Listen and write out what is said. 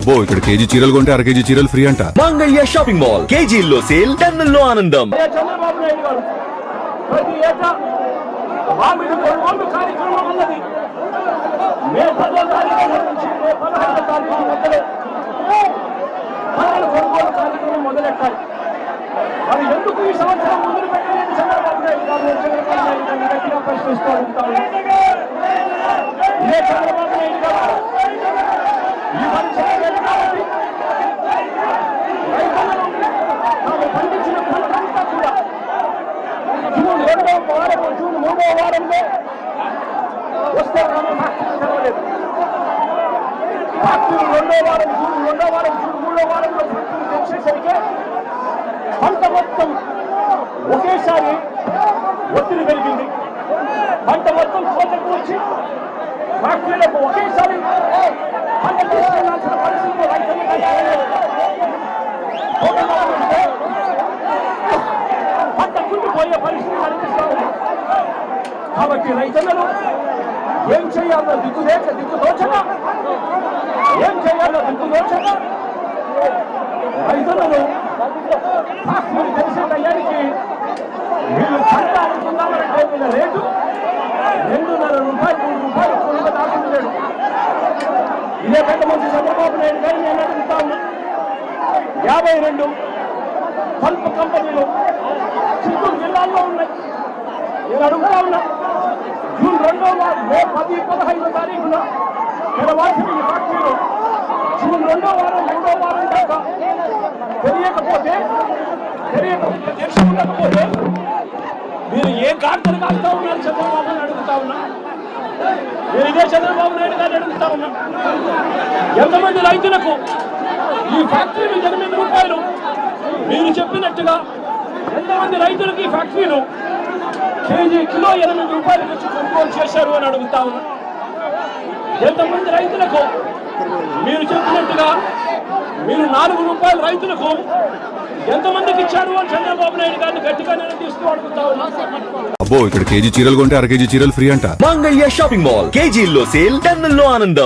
అబ్బో ఇక్కడ కేజీ చీరలు కొంటే అర కేజీ చీరలు ఫ్రీ అంట. మంగళ్య షాపింగ్ మాల్, కేజీల్లో సేల్, టన్నుల్లో ఆనందం. చంద్రబాబు నాయుడు గారు ప్రతి ఏటా మామిడి కొనుగోలు కార్యక్రమం ఉన్నది. మే 10వ తారీఖు నుంచి మే 15వ తారీఖు మధ్యలో పంటల కొనుగోలు కార్యక్రమం మొదలెట్టాలి. మరి ఎందుకు ఈ సంవత్సరం మొదలు పెట్టలేదు చంద్రబాబు నాయుడు గారు? చంద్రబాబు నాయుడు గారిని గట్టిగా ప్రశ్నిస్తూ ఉంటారు. ఇదే చంద్రబాబు నాయుడు గారు ఈ పరిచయం లేదు కాబట్టి రైతులను తాము పండించిన పంటంతా కూడా జూన్ 2వ వారం, జూన్ 3వ వారంలో వస్తే కానీ ఫ్యాక్టరీ తెరవలేదు. ఫ్యాక్టరీ 2వ వారం, జూన్ 2వ వారం, జూన్ 3వ వారంలో ఫ్యాక్టరీ తెరిచేసరికి పంట మొత్తం ఒకేసారి ఒత్తిడి పెరిగింది. పంట మొత్తం కోతకు వచ్చి ఫ్యాక్టరీలకు ఒకేసారి పంట తీసుకెళ్లాల్సిన పరిస్థితి రైతులకు పంట కుండిపోయే పరిస్థితి కనిపిస్తా ఉంది. కాబట్టి రైతులను ఏం చేయాలో దిక్కుదోచక రైతులను ఫ్యాక్టరీ తెలిసే టయానికి వీళ్ళు పంట అనుకున్నామంటే వీళ్ళ రేటు 2.5 రూపాయలు 3 రూపాయలు కొనుగోలు దాచుకున్నాడు. ఇదే పెద్ద మంచి చంద్రబాబు నాయుడు గారిని నేను అడుగుతా ఉన్నా. 52 పల్ప్ కంపెనీలు చిత్తూరు జిల్లాల్లో ఉన్నాయి. నేను అడుగుతా ఉన్నా, జూన్ 2వ వారం, మే 10, 15 తారీఖున తెరవాల్సిన ఈ ఫ్యాక్టరీలు జూన్ 2వ వారం, 3వ వారం దాకా తెలియకపోతే ఉండకపోతే మీరు ఏ గార్తలు కాస్తా ఉన్నారు చంద్రబాబు నాయుడు అడుగుతా ఉన్నా. నేను ఇదే చంద్రబాబు నాయుడు గారిని అడుగుతా ఉన్నా. ఎంతమంది రైతులకు ఈ ఫ్యాక్టరీలు 8 రూపాయలు మీరు చెప్పినట్టుగా ఎంతమంది రైతులకు ఈ ఫ్యాక్టరీలు కిలో 8 రూపాయలు వచ్చి కొనుగోలు చేశారు అని అడుగుతా ఉన్నా. ఎంతమంది రైతులకు మీరు చెప్పినట్టుగా మీరు 4 రూపాయలు రైతులకు ఎంతమందికి ఇచ్చారు అని చంద్రబాబు నాయుడు గారిని గట్టిగా నిలదీస్తూ అడుగుతా ఉన్నా. అబ్బో ఇక్కడ కేజీ చీరలు కొంటే అర కేజీ చీరలు ఫ్రీ అంట. మంగళ్య షాపింగ్ మాల్, కేజీల్లో సేల్, టన్నుల్లో ఆనందం.